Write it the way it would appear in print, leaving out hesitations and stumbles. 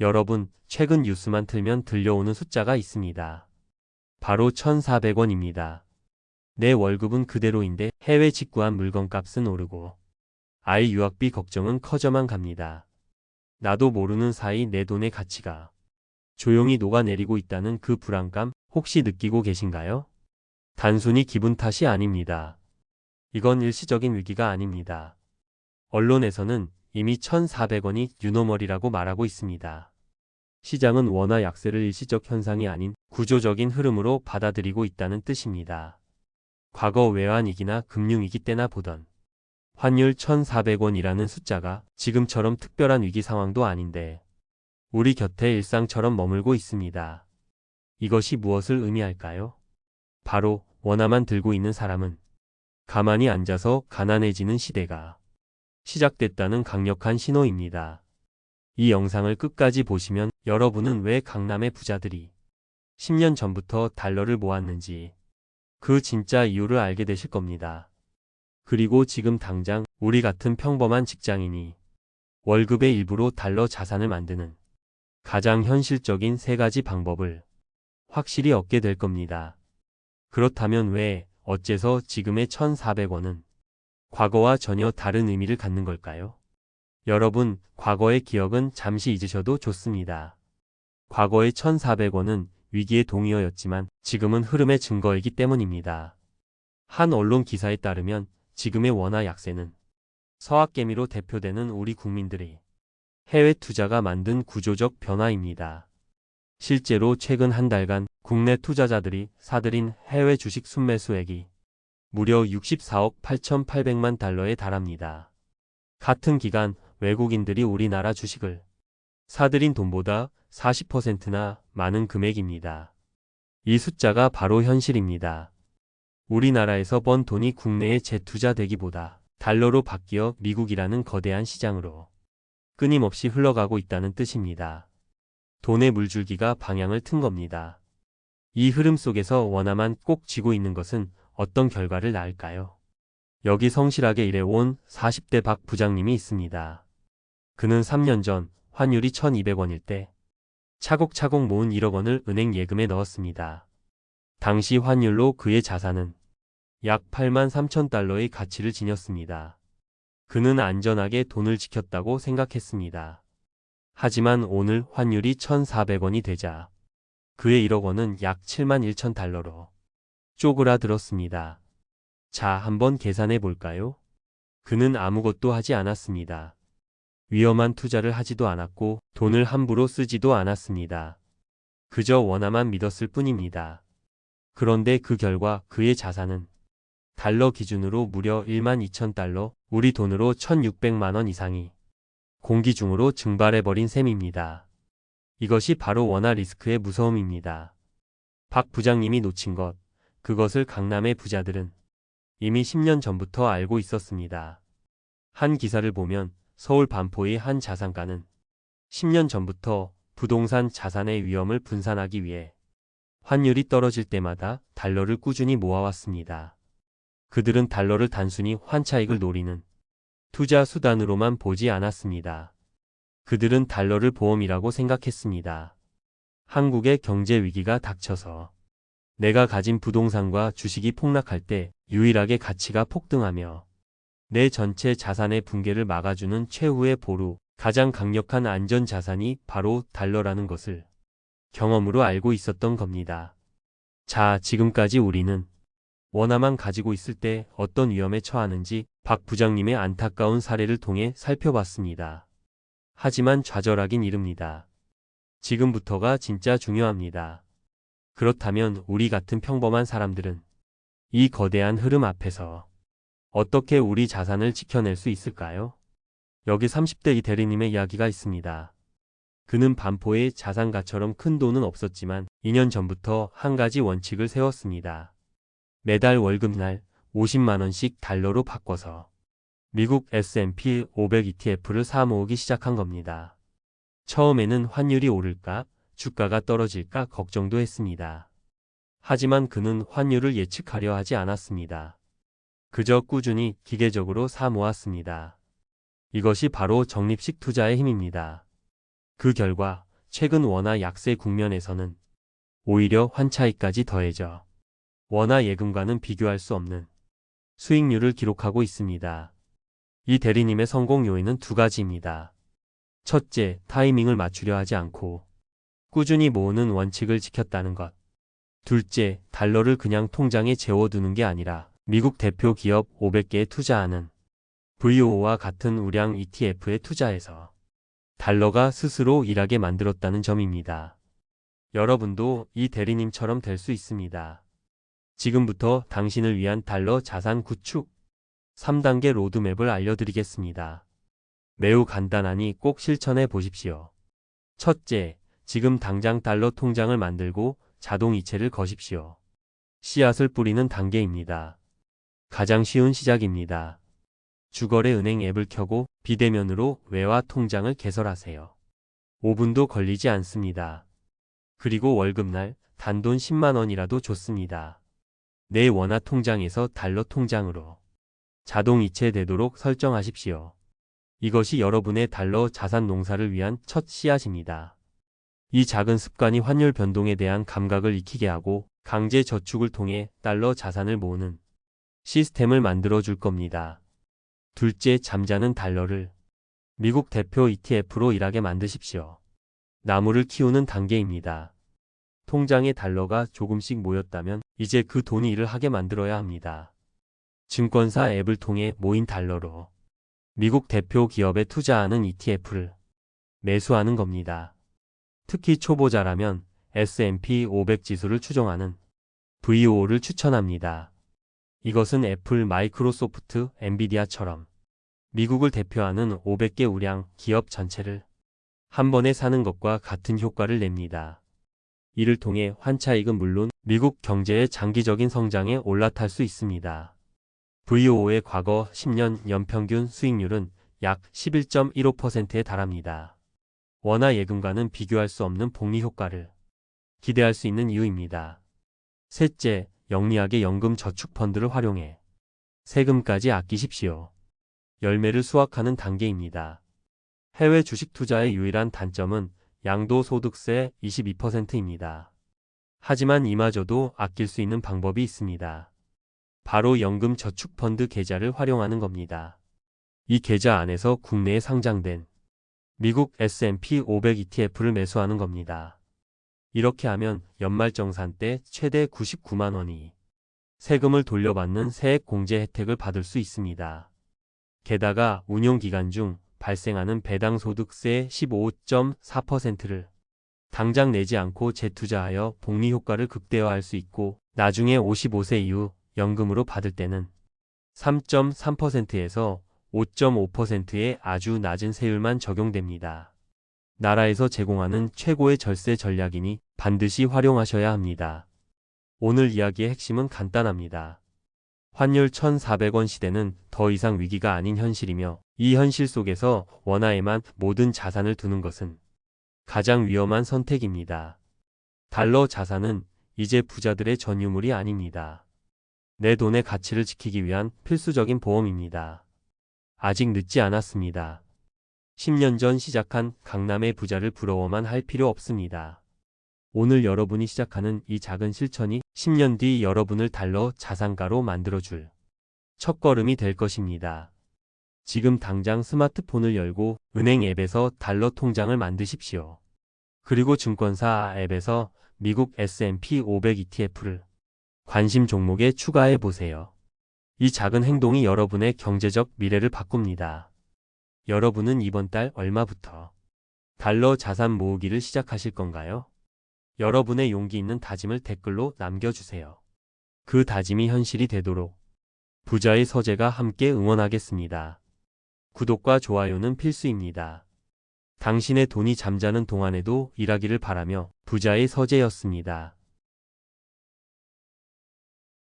여러분, 최근 뉴스만 틀면 들려오는 숫자가 있습니다. 바로 1,400원입니다. 내 월급은 그대로인데 해외 직구한 물건값은 오르고 아이 유학비 걱정은 커져만 갑니다. 나도 모르는 사이 내 돈의 가치가 조용히 녹아내리고 있다는 그 불안감 혹시 느끼고 계신가요? 단순히 기분 탓이 아닙니다. 이건 일시적인 위기가 아닙니다. 언론에서는 이미 1,400원이 뉴노멀이라고 말하고 있습니다. 시장은 원화 약세를 일시적 현상이 아닌 구조적인 흐름으로 받아들이고 있다는 뜻입니다. 과거 외환위기나 금융위기 때나 보던 환율 1,400원이라는 숫자가 지금처럼 특별한 위기 상황도 아닌데 우리 곁에 일상처럼 머물고 있습니다. 이것이 무엇을 의미할까요? 바로 원화만 들고 있는 사람은 가만히 앉아서 가난해지는 시대가 시작됐다는 강력한 신호입니다. 이 영상을 끝까지 보시면 여러분은 왜 강남의 부자들이 10년 전부터 달러를 모았는지 그 진짜 이유를 알게 되실 겁니다. 그리고 지금 당장 우리 같은 평범한 직장인이 월급의 일부로 달러 자산을 만드는 가장 현실적인 3가지 방법을 확실히 얻게 될 겁니다. 그렇다면 왜, 어째서 지금의 1,400원은 과거와 전혀 다른 의미를 갖는 걸까요? 여러분, 과거의 기억은 잠시 잊으셔도 좋습니다. 과거의 1,400원은 위기의 동의어였지만 지금은 흐름의 증거이기 때문입니다. 한 언론 기사에 따르면 지금의 원화 약세는 서학개미로 대표되는 우리 국민들이 해외 투자가 만든 구조적 변화입니다. 실제로 최근 한 달간 국내 투자자들이 사들인 해외 주식 순매수액이 무려 64억 8,800만 달러에 달합니다. 같은 기간 외국인들이 우리나라 주식을 사들인 돈보다 40%나 많은 금액입니다. 이 숫자가 바로 현실입니다. 우리나라에서 번 돈이 국내에 재투자되기보다 달러로 바뀌어 미국이라는 거대한 시장으로 끊임없이 흘러가고 있다는 뜻입니다. 돈의 물줄기가 방향을 튼 겁니다. 이 흐름 속에서 원화만 꼭 쥐고 있는 것은 어떤 결과를 낳을까요? 여기 성실하게 일해온 40대 박 부장님이 있습니다. 그는 3년 전 환율이 1,200원일 때 차곡차곡 모은 1억 원을 은행 예금에 넣었습니다. 당시 환율로 그의 자산은 약 83,000달러의 가치를 지녔습니다. 그는 안전하게 돈을 지켰다고 생각했습니다. 하지만 오늘 환율이 1,400원이 되자 그의 1억 원은 약 71,000달러로 쪼그라들었습니다. 자, 한번 계산해 볼까요? 그는 아무것도 하지 않았습니다. 위험한 투자를 하지도 않았고 돈을 함부로 쓰지도 않았습니다. 그저 원화만 믿었을 뿐입니다. 그런데 그 결과 그의 자산은 달러 기준으로 무려 12,000달러, 우리 돈으로 1,600만 원 이상이 공기중으로 증발해버린 셈입니다. 이것이 바로 원화 리스크의 무서움입니다. 박 부장님이 놓친 것, 그것을 강남의 부자들은 이미 10년 전부터 알고 있었습니다. 한 기사를 보면 서울 반포의 한 자산가는 10년 전부터 부동산 자산의 위험을 분산하기 위해 환율이 떨어질 때마다 달러를 꾸준히 모아왔습니다. 그들은 달러를 단순히 환차익을 노리는 투자 수단으로만 보지 않았습니다. 그들은 달러를 보험이라고 생각했습니다. 한국의 경제 위기가 닥쳐서 내가 가진 부동산과 주식이 폭락할 때 유일하게 가치가 폭등하며 내 전체 자산의 붕괴를 막아주는 최후의 보루, 가장 강력한 안전 자산이 바로 달러라는 것을 경험으로 알고 있었던 겁니다. 자, 지금까지 우리는 원화만 가지고 있을 때 어떤 위험에 처하는지 박 부장님의 안타까운 사례를 통해 살펴봤습니다. 하지만 좌절하긴 이릅니다. 지금부터가 진짜 중요합니다. 그렇다면 우리 같은 평범한 사람들은 이 거대한 흐름 앞에서 어떻게 우리 자산을 지켜낼 수 있을까요? 여기 30대 이 대리님의 이야기가 있습니다. 그는 반포에 자산가처럼 큰 돈은 없었지만 2년 전부터 한 가지 원칙을 세웠습니다. 매달 월급날 50만 원씩 달러로 바꿔서 미국 S&P 500 ETF를 사 모으기 시작한 겁니다. 처음에는 환율이 오를까, 주가가 떨어질까 걱정도 했습니다. 하지만 그는 환율을 예측하려 하지 않았습니다. 그저 꾸준히 기계적으로 사 모았습니다. 이것이 바로 적립식 투자의 힘입니다. 그 결과 최근 원화 약세 국면에서는 오히려 환차익까지 더해져 원화 예금과는 비교할 수 없는 수익률을 기록하고 있습니다. 이 대리님의 성공 요인은 두 가지입니다. 첫째, 타이밍을 맞추려 하지 않고 꾸준히 모으는 원칙을 지켰다는 것. 둘째, 달러를 그냥 통장에 재워두는 게 아니라 미국 대표 기업 500개에 투자하는 VO와 같은 우량 ETF에 투자해서 달러가 스스로 일하게 만들었다는 점입니다. 여러분도 이 대리님처럼 될 수 있습니다. 지금부터 당신을 위한 달러 자산 구축 3단계 로드맵을 알려드리겠습니다. 매우 간단하니 꼭 실천해 보십시오. 첫째, 지금 당장 달러 통장을 만들고 자동 이체를 거십시오. 씨앗을 뿌리는 단계입니다. 가장 쉬운 시작입니다. 주거래 은행 앱을 켜고 비대면으로 외화 통장을 개설하세요. 5분도 걸리지 않습니다. 그리고 월급날 단돈 10만 원이라도 좋습니다. 내 원화 통장에서 달러 통장으로 자동 이체되도록 설정하십시오. 이것이 여러분의 달러 자산 농사를 위한 첫 씨앗입니다. 이 작은 습관이 환율 변동에 대한 감각을 익히게 하고 강제 저축을 통해 달러 자산을 모으는 시스템을 만들어 줄 겁니다. 둘째, 잠자는 달러를 미국 대표 ETF로 일하게 만드십시오. 나무를 키우는 단계입니다. 통장에 달러가 조금씩 모였다면 이제 그 돈이 일을 하게 만들어야 합니다. 증권사 앱을 통해 모인 달러로 미국 대표 기업에 투자하는 ETF를 매수하는 겁니다. 특히 초보자라면 S&P 500 지수를 추종하는 VO를 추천합니다. 이것은 애플, 마이크로소프트, 엔비디아처럼 미국을 대표하는 500개 우량 기업 전체를 한 번에 사는 것과 같은 효과를 냅니다. 이를 통해 환차익은 물론 미국 경제의 장기적인 성장에 올라탈 수 있습니다. VO의 과거 10년 연평균 수익률은 약 11.15%에 달합니다. 원화 예금과는 비교할 수 없는 복리 효과를 기대할 수 있는 이유입니다. 셋째, 영리하게 연금 저축 펀드를 활용해 세금까지 아끼십시오. 열매를 수확하는 단계입니다. 해외 주식 투자의 유일한 단점은 양도소득세 22%입니다. 하지만 이마저도 아낄 수 있는 방법이 있습니다. 바로 연금 저축 펀드 계좌를 활용하는 겁니다. 이 계좌 안에서 국내에 상장된 미국 S&P 500 ETF를 매수하는 겁니다. 이렇게 하면 연말정산 때 최대 99만 원이 세금을 돌려받는 세액 공제 혜택을 받을 수 있습니다. 게다가 운용기간 중 발생하는 배당 소득세 15.4%를 당장 내지 않고 재투자하여 복리 효과를 극대화할 수 있고 나중에 55세 이후 연금으로 받을 때는 3.3%에서 5.5%의 아주 낮은 세율만 적용됩니다. 나라에서 제공하는 최고의 절세 전략이니 반드시 활용하셔야 합니다. 오늘 이야기의 핵심은 간단합니다. 환율 1,400원 시대는 더 이상 위기가 아닌 현실이며 이 현실 속에서 원화에만 모든 자산을 두는 것은 가장 위험한 선택입니다. 달러 자산은 이제 부자들의 전유물이 아닙니다. 내 돈의 가치를 지키기 위한 필수적인 보험입니다. 아직 늦지 않았습니다. 10년 전 시작한 강남의 부자를 부러워만 할 필요 없습니다. 오늘 여러분이 시작하는 이 작은 실천이 10년 뒤 여러분을 달러 자산가로 만들어줄 첫걸음이 될 것입니다. 지금 당장 스마트폰을 열고 은행 앱에서 달러 통장을 만드십시오. 그리고 증권사 앱에서 미국 S&P 500 ETF를 관심 종목에 추가해 보세요. 이 작은 행동이 여러분의 경제적 미래를 바꿉니다. 여러분은 이번 달 얼마부터 달러 자산 모으기를 시작하실 건가요? 여러분의 용기 있는 다짐을 댓글로 남겨주세요. 그 다짐이 현실이 되도록 부자의 서재가 함께 응원하겠습니다. 구독과 좋아요는 필수입니다. 당신의 돈이 잠자는 동안에도 일하기를 바라며 부자의 서재였습니다.